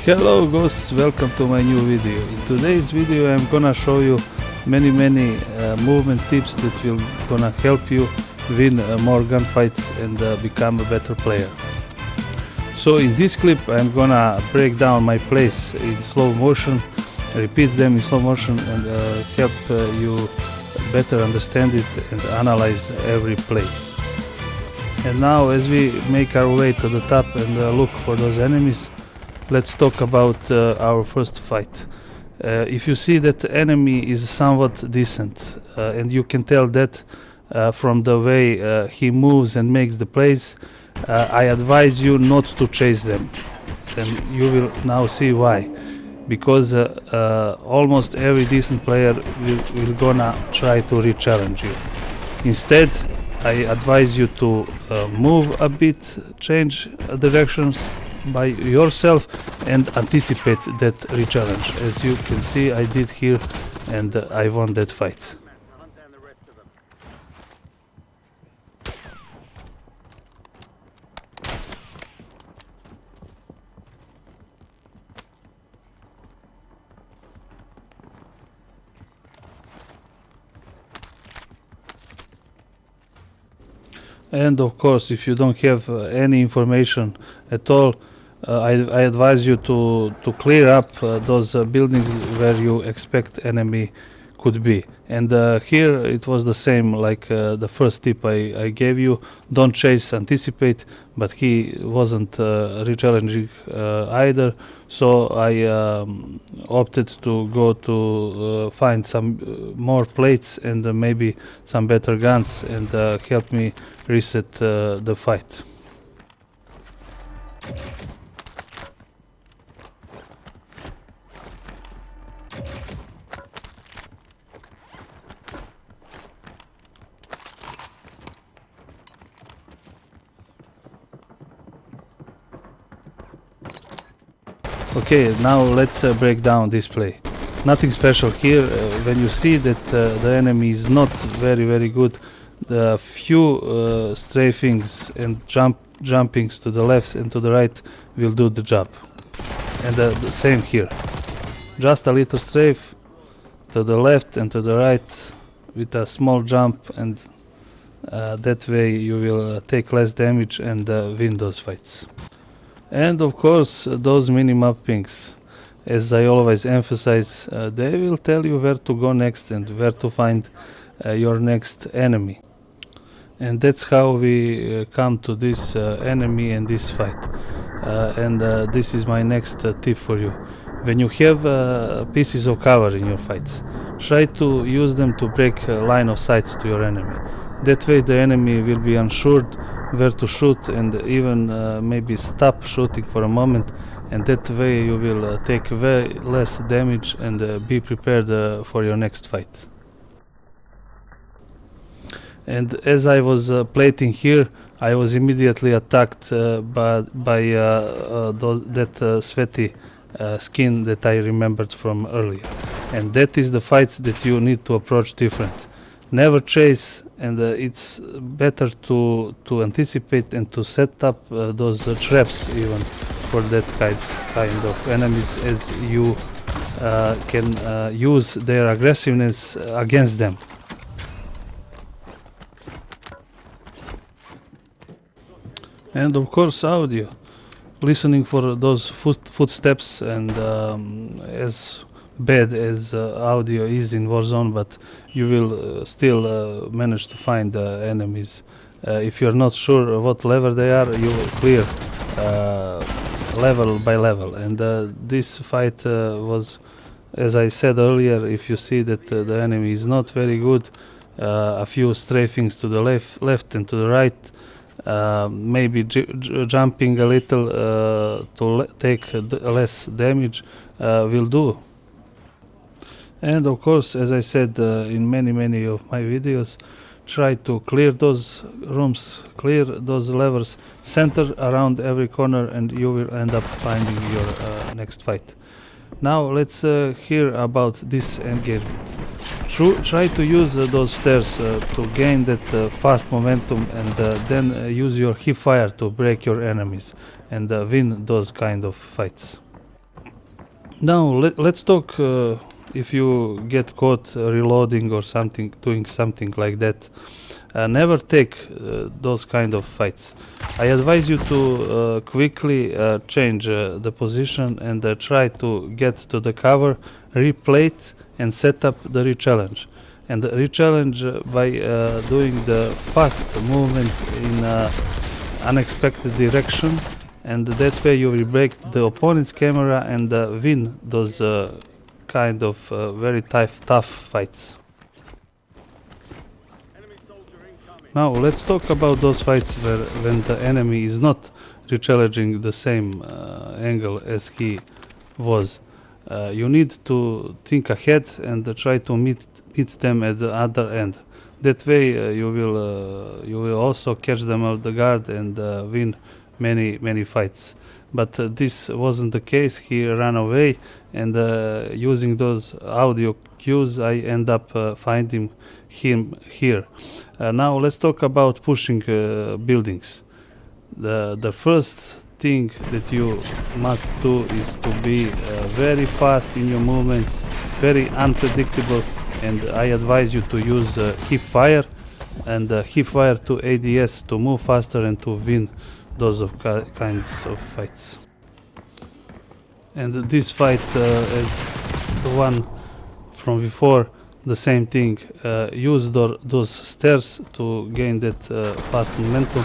Hello ghosts, welcome to my new video. In today's video I'm gonna show you many movement tips that will gonna help you win more gunfights and become a better player. So in this clip I'm gonna break down my plays in slow motion, repeat them in slow motion and help you better understand it and analyze every play. And now as we make our way to the top and look for those enemies, let's talk about our first fight. If you see that the enemy is somewhat decent and you can tell that from the way he moves and makes the plays, I advise you not to chase them, and you will now see why. Because almost every decent player will gonna try to re-challenge you. Instead, I advise you to move a bit, change directions by yourself and anticipate that re-challenge. As you can see, I did here and I won that fight. And of course, if you don't have any information at all, I advise you to clear up those buildings where you expect enemy could be. And here it was the same like the first tip I gave you. Don't chase, anticipate, but he wasn't re-challenging either. So I opted to go to find some more plates and maybe some better guns and help me reset the fight. Okay, now let's break down this play. Nothing special here. When you see that the enemy is not very good, the few strafings and jumpings to the left and to the right will do the job. And the same here. Just a little strafe to the left and to the right with a small jump, and that way you will take less damage and win those fights. And of course, those mini-map pings, as I always emphasize, they will tell you where to go next and where to find your next enemy. And that's how we come to this enemy and this fight. And this is my next tip for you. When you have pieces of cover in your fights, try to use them to break line of sight to your enemy. That way the enemy will be unsure where to shoot and even maybe stop shooting for a moment, and that way you will take way less damage and be prepared for your next fight. And as I was plating here, I was immediately attacked by that sweaty skin that I remembered from earlier. And that is the fights that you need to approach different. Never chase, and it's better to anticipate and to set up those traps even for that kind of enemies, as you can use their aggressiveness against them. And of course audio, listening for those footsteps, and as bad as audio is in Warzone, but you will still manage to find enemies. If you're not sure what level they are, you will clear level by level. And this fight was, as I said earlier, if you see that the enemy is not very good, a few strafings to the left and to the right, maybe jumping a little to take less damage will do. And of course, as I said in many of my videos, try to clear those rooms, clear those levers, center around every corner, and you will end up finding your next fight. Now let's hear about this engagement. Try to use those stairs to gain that fast momentum, and then use your hip fire to break your enemies and win those kind of fights. Now let's talk if you get caught reloading or something, doing something like that. Never take those kind of fights. I advise you to quickly change the position and try to get to the cover, replate and set up the re-challenge. And re-challenge by doing the fast movement in unexpected direction, and that way you will break the opponent's camera and win those kind of very tough fights. Now let's talk about those fights when the enemy is not re-challenging the same angle as he was. You need to think ahead and try to meet them at the other end. That way you will also catch them off the guard and win many fights. But this wasn't the case. He ran away, and using those audio cues I end up finding him here. Now let's talk about pushing buildings. The first thing that you must do is to be very fast in your movements, very unpredictable, and I advise you to use hip fire and hip fire to ADS to move faster and to win those kinds of fights. And this fight is the one from before, the same thing. Use those stairs to gain that fast momentum,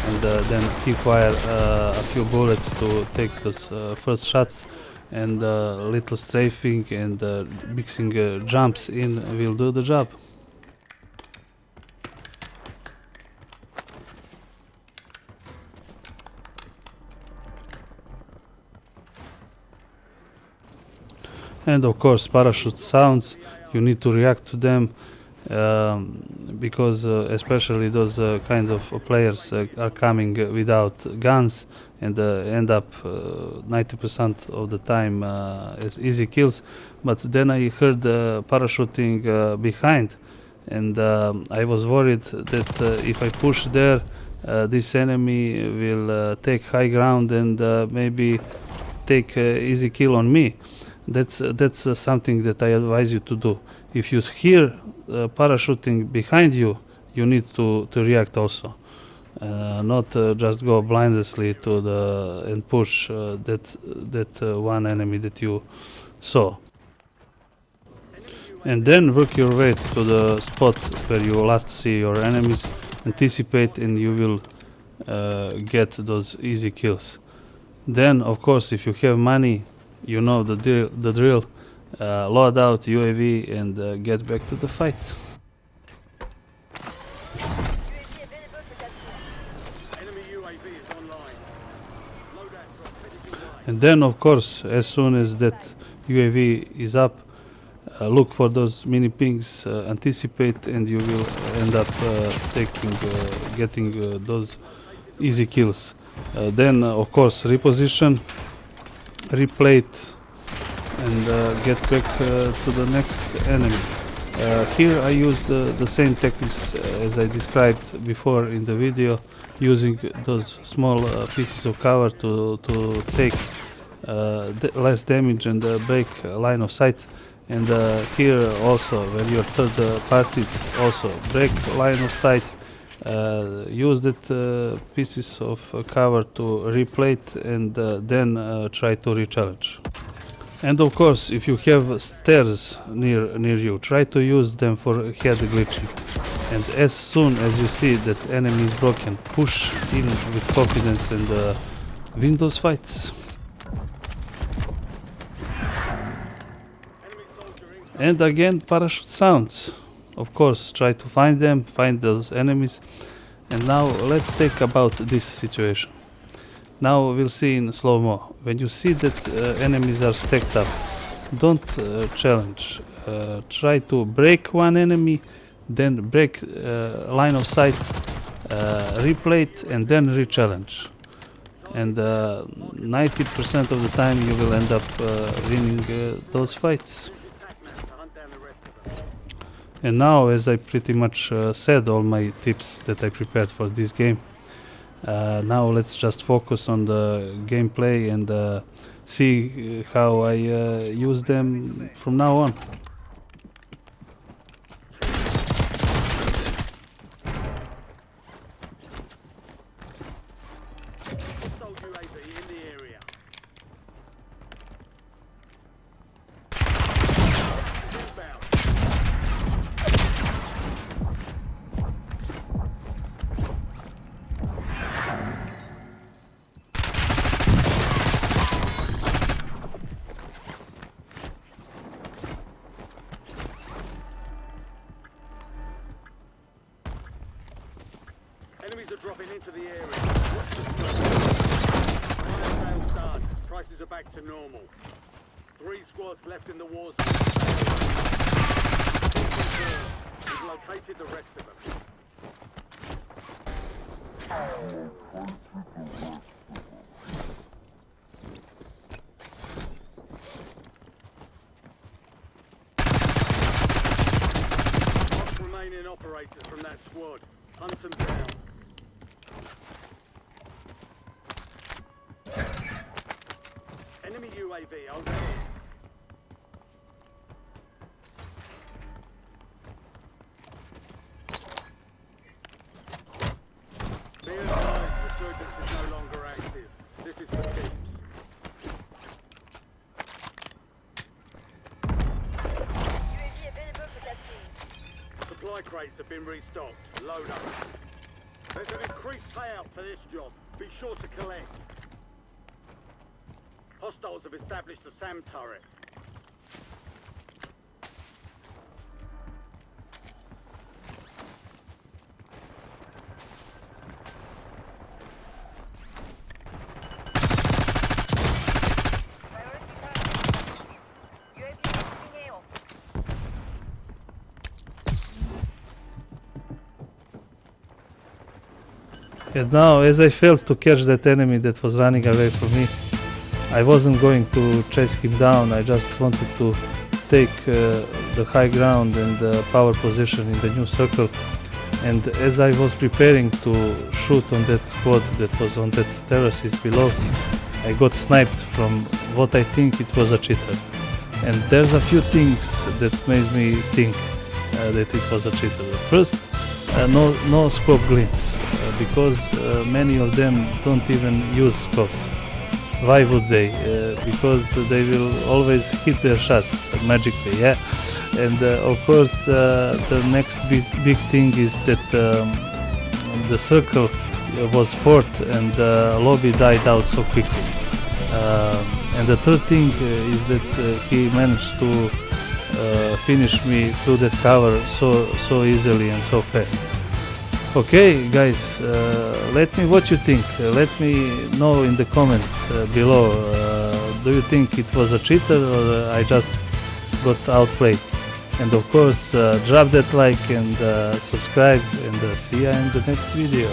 and then hip fire a few bullets to take those first shots, and little strafing and mixing jumps in will do the job. And of course parachute sounds, you need to react to them, because especially those kind of players are coming without guns and end up 90% of the time as easy kills. But then I heard parachuting behind, and I was worried that if I push there, this enemy will take high ground and maybe take easy kill on me. That's something that I advise you to do. If you hear parachuting behind you, you need to react also, not just go blindly to and push that one enemy that you saw. And then work your way to the spot where you last see your enemies, anticipate, and you will get those easy kills. Then, of course, if you have money, you know the drill. Load out UAV and get back to the fight. And then, of course, as soon as that UAV is up, look for those mini pings, anticipate, and you will end up getting those easy kills. Then, of course, reposition, replate, and get back to the next enemy. Here I used the same tactics as I described before in the video, using those small pieces of cover to take less damage and break line of sight. And here also, when you're third party, also break line of sight, use that pieces of cover to replate, and then try to re-challenge. And of course, if you have stairs near you, try to use them for head glitching. And as soon as you see that enemy is broken, push in with confidence and win those fights. And again, parachute sounds. Of course, try to find them, find those enemies. And now let's think about this situation. Now we'll see in slow-mo. When you see that enemies are stacked up, don't challenge. Try to break one enemy, then break line of sight, replate, and then re-challenge. And 90% of the time you will end up winning those fights. And now, as I pretty much said all my tips that I prepared for this game, now let's just focus on the gameplay and see how I use them from now on. Hostile UAV in the area. Inbound. Enemies are dropping into the area. Watch the smoke. Sales done. Prices are back to normal. 3 squads left in the war zone. We've located the rest of them. Mark remaining operators from that squad. Hunt them down. Enemy UAV overhead. Be advised, resurgence is no longer active. This is for keeps. UAV available for testing. Supply crates have been restocked. Load up. There's an increased payout for this job. Be sure to collect. Hostiles have established a SAM turret. Priority target. UAV receiving AO. And now, as I failed to catch that enemy that was running away from me, I wasn't going to chase him down. I just wanted to take the high ground and the power position in the new circle. And as I was preparing to shoot on that squad that was on that terraces below, I got sniped from what I think it was a cheater. And there's a few things that makes me think that it was a cheater. First, no scope glint, because many of them don't even use scopes. Why would they? Because they will always hit their shots magically, yeah. And of course, the next big thing is that the circle was fourth and the lobby died out so quickly. And the third thing is that he managed to finish me through that cover so easily and so fast. Okay, guys, let me what you think. Let me know in the comments below. Do you think it was a cheater or I just got outplayed? And of course, drop that like and subscribe, and see you in the next video.